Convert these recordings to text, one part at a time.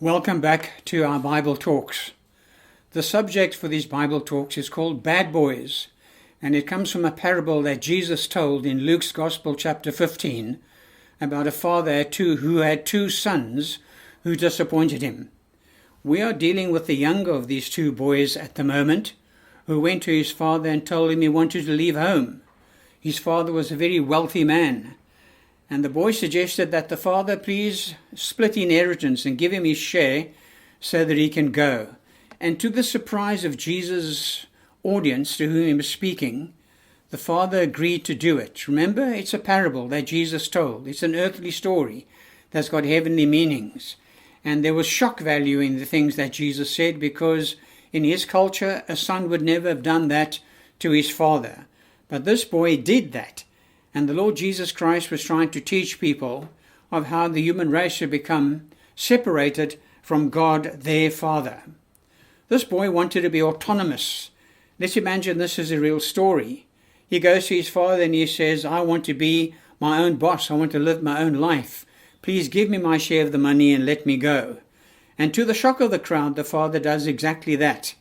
Welcome back to our Bible Talks. The subject for these Bible Talks is called Bad Boys, and it comes from a parable that Jesus told in Luke's Gospel chapter 15 about a father who had two sons who disappointed him. We are dealing with the younger of these two boys at the moment, who went to his father and told him he wanted to leave home. His father was a very wealthy man, and the boy suggested that the father please split inheritance and give him his share so that he can go. And to the surprise of Jesus' audience to whom he was speaking, the father agreed to do it. Remember, it's a parable that Jesus told. It's an earthly story that's got heavenly meanings. And there was shock value in the things that Jesus said, because in his culture, a son would never have done that to his father. But this boy did that. And the Lord Jesus Christ was trying to teach people of how the human race should become separated from God, their Father. This boy wanted to be autonomous. Let's imagine this is a real story. He goes to his father and he says, I want to be my own boss. I want to live my own life. Please give me my share of the money and let me go. And to the shock of the crowd, the father does exactly that.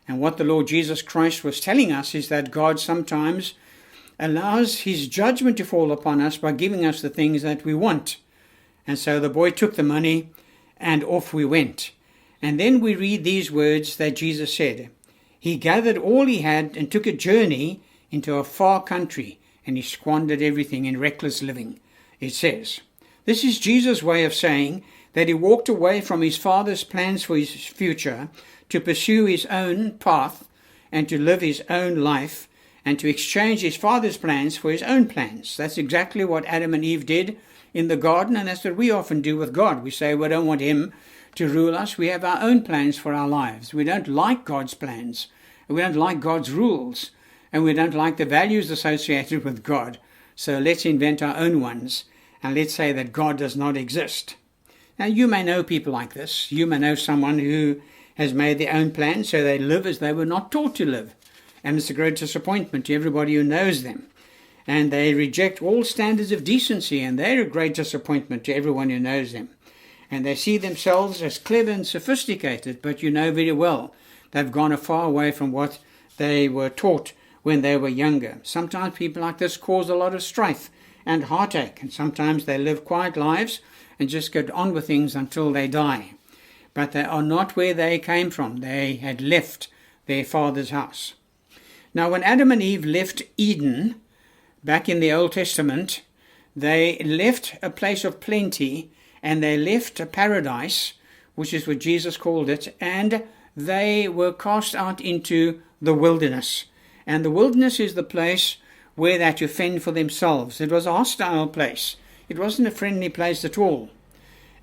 And what the Lord Jesus Christ was telling us is that God sometimes allows his judgment to fall upon us by giving us the things that we want. And so the boy took the money and off we went. And then we read these words that Jesus said. He gathered all he had and took a journey into a far country, and he squandered everything in reckless living, it says. This is Jesus' way of saying that he walked away from his father's plans for his future to pursue his own path and to live his own life, and to exchange his father's plans for his own plans. That's exactly what Adam and Eve did in the garden, and that's what we often do with God. We say we don't want him to rule us. We have our own plans for our lives. We don't like God's plans. We don't like God's rules. And we don't like the values associated with God. So let's invent our own ones, and let's say that God does not exist. Now, you may know people like this. You may know someone who has made their own plans, so they live as they were not taught to live. And it's a great disappointment to everybody who knows them. And they reject all standards of decency, and they're a great disappointment to everyone who knows them. And they see themselves as clever and sophisticated, but you know very well they've gone far away from what they were taught when they were younger. Sometimes people like this cause a lot of strife and heartache, and sometimes they live quiet lives and just get on with things until they die. But they are not where they came from. They had left their father's house. Now, when Adam and Eve left Eden, back in the Old Testament, they left a place of plenty, and they left a paradise, which is what Jesus called it, and they were cast out into the wilderness. And the wilderness is the place where they had to fend for themselves. It was a hostile place. It wasn't a friendly place at all.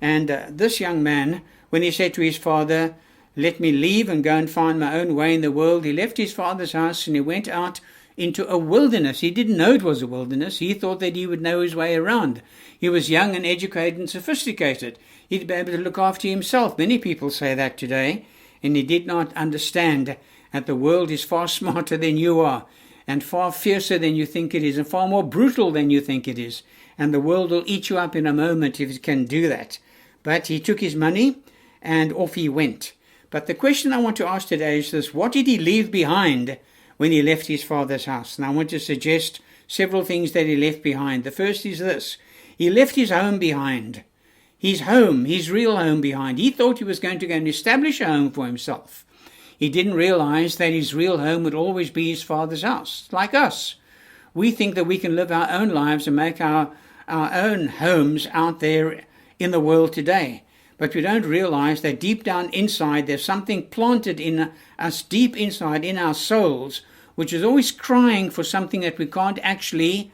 And this young man, when he said to his father, let me leave and go and find my own way in the world, he left his father's house and he went out into a wilderness. He didn't know it was a wilderness. He thought that he would know his way around. He was young and educated and sophisticated. He'd be able to look after himself. Many people say that today. And he did not understand that the world is far smarter than you are, and far fiercer than you think it is, and far more brutal than you think it is. And the world will eat you up in a moment if it can do that. But he took his money and off he went. But the question I want to ask today is this: what did he leave behind when he left his father's house? And I want to suggest several things that he left behind. The first is this: he left his home behind. His home, his real home behind. He thought he was going to go and establish a home for himself. He didn't realize that his real home would always be his father's house, like us. We think that we can live our own lives and make our own homes out there in the world today. But we don't realize that deep down inside there's something planted in us, deep inside in our souls, which is always crying for something that we can't actually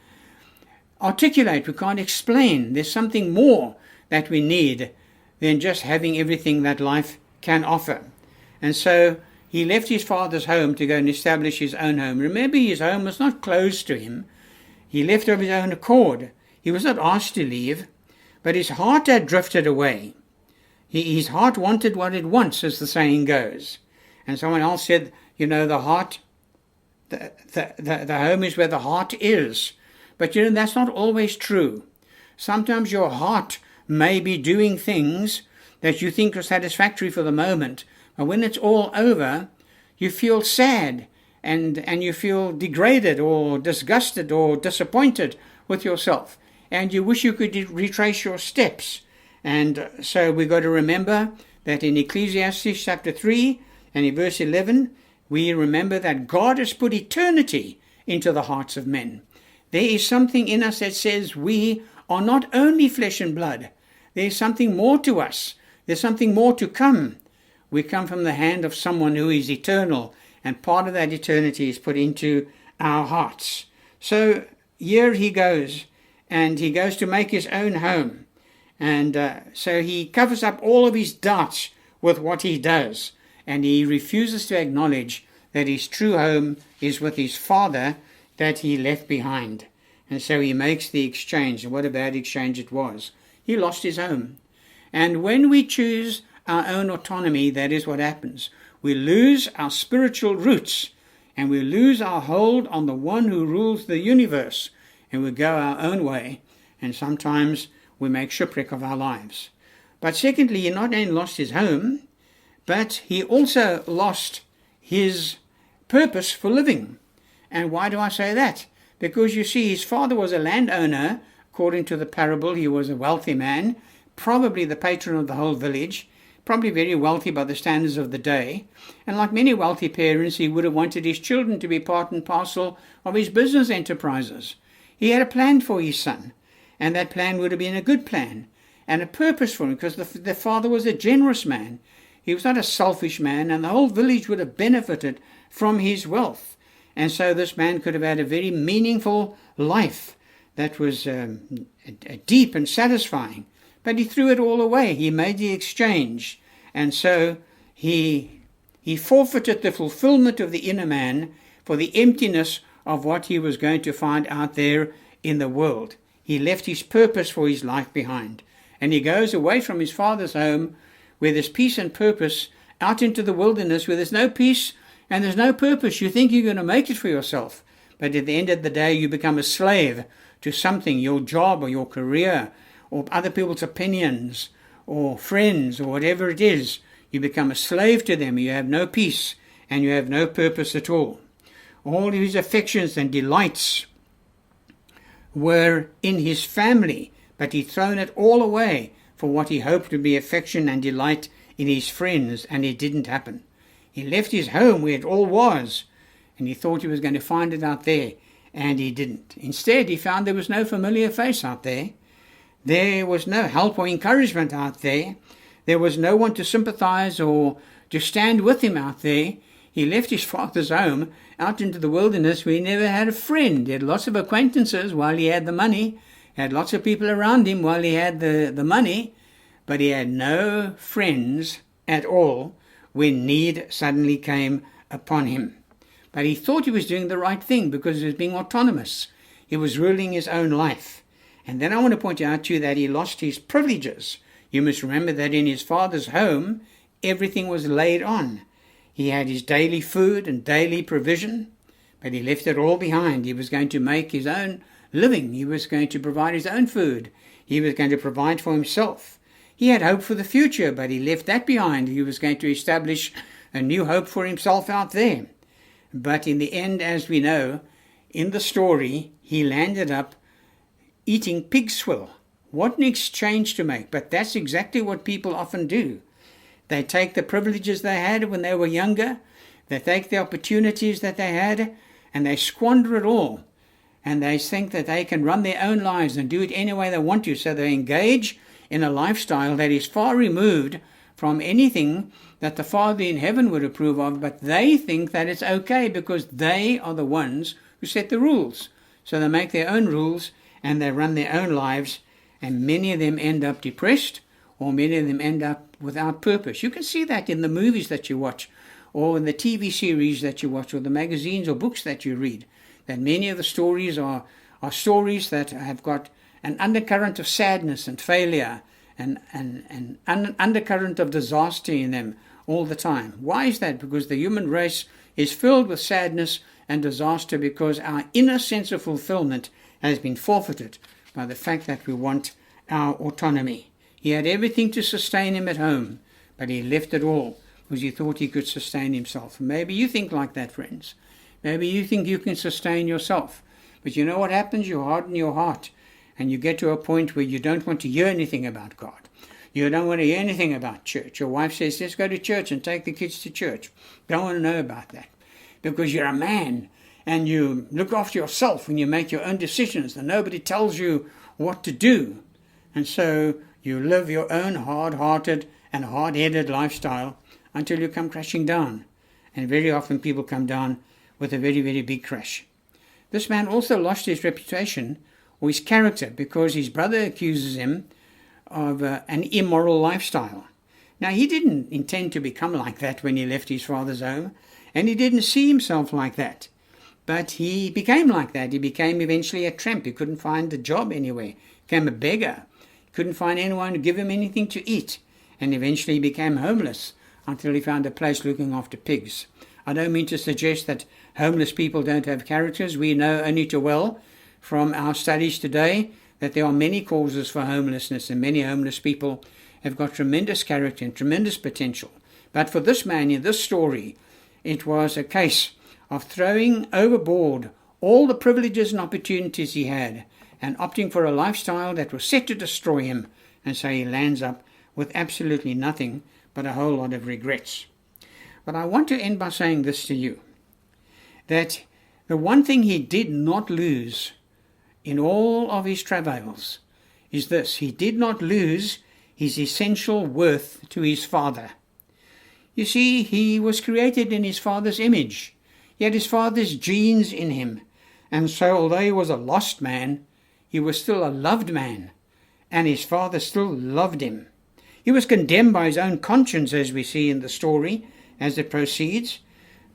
articulate, we can't explain. There's something more that we need than just having everything that life can offer. And so he left his father's home to go and establish his own home. Remember, his home was not closed to him. He left of his own accord. He was not asked to leave, but his heart had drifted away. His heart wanted what it wants, as the saying goes. And someone else said, the heart, the home is where the heart is. But that's not always true. Sometimes your heart may be doing things that you think are satisfactory for the moment, but when it's all over, you feel sad and you feel degraded or disgusted or disappointed with yourself, and you wish you could retrace your steps. And so we've got to remember that in Ecclesiastes chapter 3 and in verse 11, we remember that God has put eternity into the hearts of men. There is something in us that says we are not only flesh and blood. There's something more to us. There's something more to come. We come from the hand of someone who is eternal, and part of that eternity is put into our hearts. So here he goes, and he goes to make his own home. And so he covers up all of his doubts with what he does, and he refuses to acknowledge that his true home is with his father that he left behind. And so he makes the exchange, and what a bad exchange it was. He lost his home. And when we choose our own autonomy, that is what happens. We lose our spiritual roots, and we lose our hold on the one who rules the universe, and we go our own way, and sometimes we make shipwreck of our lives. But secondly, he not only lost his home, but he also lost his purpose for living. And why do I say that? Because you see, his father was a landowner. According to the parable, he was a wealthy man, probably the patron of the whole village, probably very wealthy by the standards of the day. And like many wealthy parents, he would have wanted his children to be part and parcel of his business enterprises. He had a plan for his son, and that plan would have been a good plan and a purpose for him, because the father was a generous man. He was not a selfish man, and the whole village would have benefited from his wealth. And so this man could have had a very meaningful life that was deep and satisfying. But he threw it all away. He made the exchange. And so he forfeited the fulfillment of the inner man for the emptiness of what he was going to find out there in the world. He left his purpose for his life behind. And he goes away from his father's home where there's peace and purpose, out into the wilderness where there's no peace and there's no purpose. You think you're going to make it for yourself, but at the end of the day you become a slave to something, your job or your career or other people's opinions or friends or whatever it is. You become a slave to them. You have no peace and you have no purpose at all. All of his affections and delights were in his family, but he'd thrown it all away for what he hoped to be affection and delight in his friends, and it didn't happen. He left his home where it all was, and he thought he was going to find it out there, and he didn't. Instead, he found there was no familiar face out there. There was no help or encouragement out there. There was no one to sympathize or to stand with him out there. He left his father's home out into the wilderness where he never had a friend. He had lots of acquaintances while he had the money. He had lots of people around him while he had the money, but he had no friends at all when need suddenly came upon him. But he thought he was doing the right thing because he was being autonomous. He was ruling his own life. And then I want to point out to you that he lost his privileges. You must remember that in his father's home, everything was laid on. He had his daily food and daily provision, but he left it all behind. He was going to make his own living. He was going to provide his own food. He was going to provide for himself. He had hope for the future, but he left that behind. He was going to establish a new hope for himself out there. But in the end, as we know, in the story, he landed up eating pig swill. What an exchange to make. But that's exactly what people often do. They take the privileges they had when they were younger. They take the opportunities that they had, and they squander it all. And they think that they can run their own lives and do it any way they want to. So they engage in a lifestyle that is far removed from anything that the Father in heaven would approve of. But they think that it's okay because they are the ones who set the rules. So they make their own rules and they run their own lives. And many of them end up depressed, or many of them end up without purpose. You can see that in the movies that you watch, or in the TV series that you watch, or the magazines or books that you read. That many of the stories are stories that have got an undercurrent of sadness and failure and an undercurrent of disaster in them all the time. Why is that? Because the human race is filled with sadness and disaster because our inner sense of fulfillment has been forfeited by the fact that we want our autonomy. He had everything to sustain him at home, but he left it all because he thought he could sustain himself. Maybe you think like that, friends. Maybe you think you can sustain yourself. But you know what happens? You harden your heart, and you get to a point where you don't want to hear anything about God. You don't want to hear anything about church. Your wife says, let's go to church and take the kids to church. Don't want to know about that. Because you're a man, and you look after yourself and you make your own decisions, and nobody tells you what to do. And so you live your own hard-hearted and hard-headed lifestyle until you come crashing down. And very often people come down with a very, very big crash. This man also lost his reputation or his character because his brother accuses him of an immoral lifestyle. Now, he didn't intend to become like that when he left his father's home, and he didn't see himself like that. But he became like that. He became eventually a tramp. He couldn't find a job anywhere. He became a beggar. He couldn't find anyone to give him anything to eat. And eventually he became homeless until he found a place looking after pigs. I don't mean to suggest that homeless people don't have characters. We know only too well from our studies today that there are many causes for homelessness, and many homeless people have got tremendous character and tremendous potential. But for this man in this story, it was a case of throwing overboard all the privileges and opportunities he had and opting for a lifestyle that was set to destroy him, and so he lands up with absolutely nothing but a whole lot of regrets. But I want to end by saying this to you, that the one thing he did not lose in all of his travails is this: he did not lose his essential worth to his Father. You see, he was created in his Father's image. He had his Father's genes in him. And so, although he was a lost man, he was still a loved man, and his Father still loved him. He was condemned by his own conscience, as we see in the story, as it proceeds.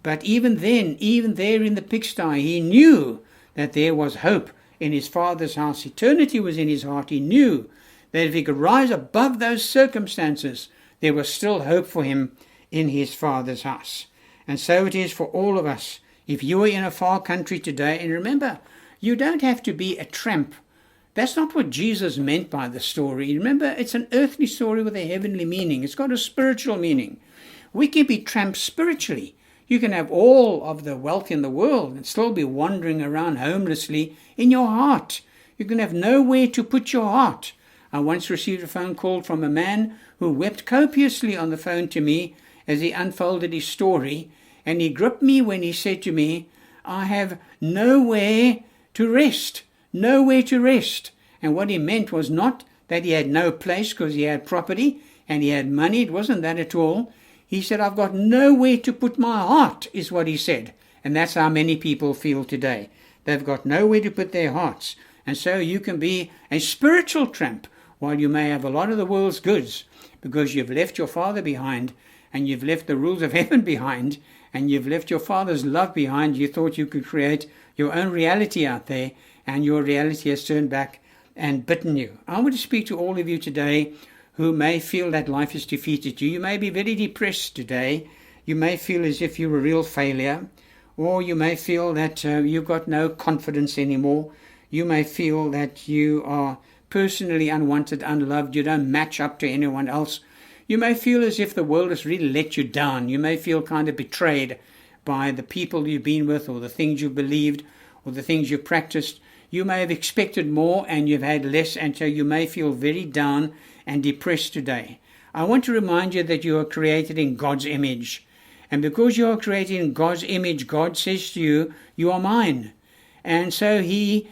But even then, even there in the pigsty, he knew that there was hope in his Father's house. Eternity was in his heart. He knew that if he could rise above those circumstances, there was still hope for him in his Father's house. And so it is for all of us. If you are in a far country today, and remember, you don't have to be a tramp. That's not what Jesus meant by the story. Remember, it's an earthly story with a heavenly meaning. It's got a spiritual meaning. We can be tramps spiritually. You can have all of the wealth in the world and still be wandering around homelessly in your heart. You can have nowhere to put your heart. I once received a phone call from a man who wept copiously on the phone to me as he unfolded his story, and he gripped me when he said to me, I have nowhere to rest, nowhere to rest. And what he meant was not that he had no place because he had property and he had money. It wasn't that at all. He said, I've got nowhere to put my heart, is what he said. And that's how many people feel today. They've got nowhere to put their hearts. And so you can be a spiritual tramp while you may have a lot of the world's goods, because you've left your Father behind, and you've left the rules of heaven behind, and you've left your Father's love behind. You thought you could create your own reality out there, and your reality has turned back and bitten you. I want to speak to all of you today who may feel that life has defeated you. You may be very depressed today. You may feel as if you're a real failure, or you may feel that you've got no confidence anymore. You may feel that you are personally unwanted, unloved. You don't match up to anyone else. You may feel as if the world has really let you down. You may feel kind of betrayed by the people you've been with, or the things you've believed, or the things you've practiced. You may have expected more and you've had less, and so you may feel very down and depressed today. I want to remind you that you are created in God's image. And because you are created in God's image, God says to you, you are mine. And so he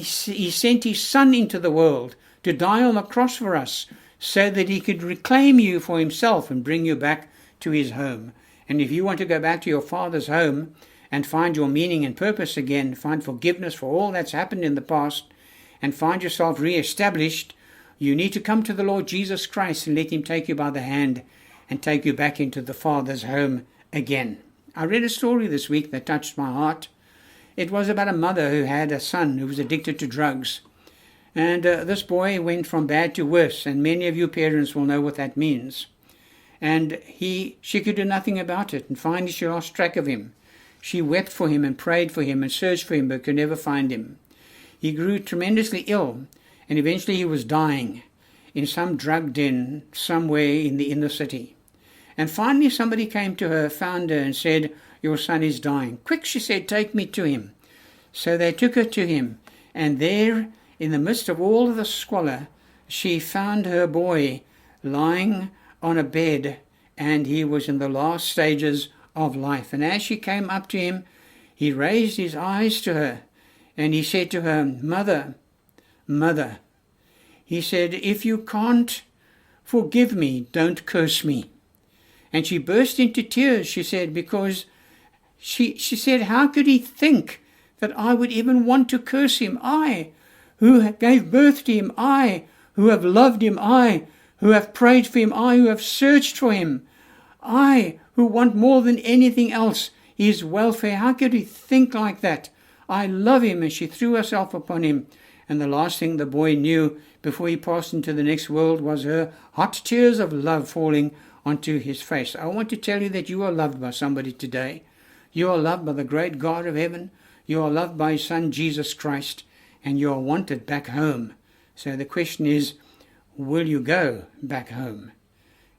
sent his Son into the world to die on the cross for us, so that he could reclaim you for himself and bring you back to his home. And if you want to go back to your Father's home and find your meaning and purpose again, find forgiveness for all that's happened in the past, and find yourself re-established, you need to come to the Lord Jesus Christ and let him take you by the hand and take you back into the Father's home again. I read a story this week that touched my heart. It was about a mother who had a son who was addicted to drugs. And this boy went from bad to worse, and many of you parents will know what that means. And she could do nothing about it, and finally she lost track of him. She wept for him and prayed for him and searched for him, but could never find him. He grew tremendously ill, and eventually he was dying. in some drug den somewhere in the inner city. And finally somebody came to her, found her, and said, "Your son is dying." "Quick," she said, "take me to him." So they took her to him, and there, in the midst of all the squalor, she found her boy lying on a bed, and he was in the last stages of life. And as she came up to him, he raised his eyes to her, and he said to her, "Mother, mother." He said, "If you can't forgive me, don't curse me." And she burst into tears, she said, because she said, how could he think that I would even want to curse him? I, who gave birth to him, I, who have loved him, I, who have prayed for him, I, who have searched for him, I, who want more than anything else his welfare. How could he think like that? I love him." And she threw herself upon him. And the last thing the boy knew before he passed into the next world was her hot tears of love falling onto his face. I want to tell you that you are loved by somebody today. You are loved by the great God of heaven. You are loved by his Son, Jesus Christ, and you are wanted back home. So the question is, will you go back home?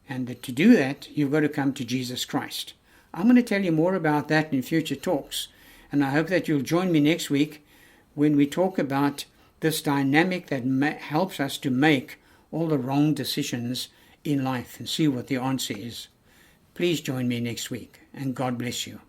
And to do that, you've got to come to Jesus Christ. I'm going to tell you more about that in future talks, and I hope that you'll join me next week when we talk about this dynamic that helps us to make all the wrong decisions in life and see what the answer is. Please join me next week, and God bless you.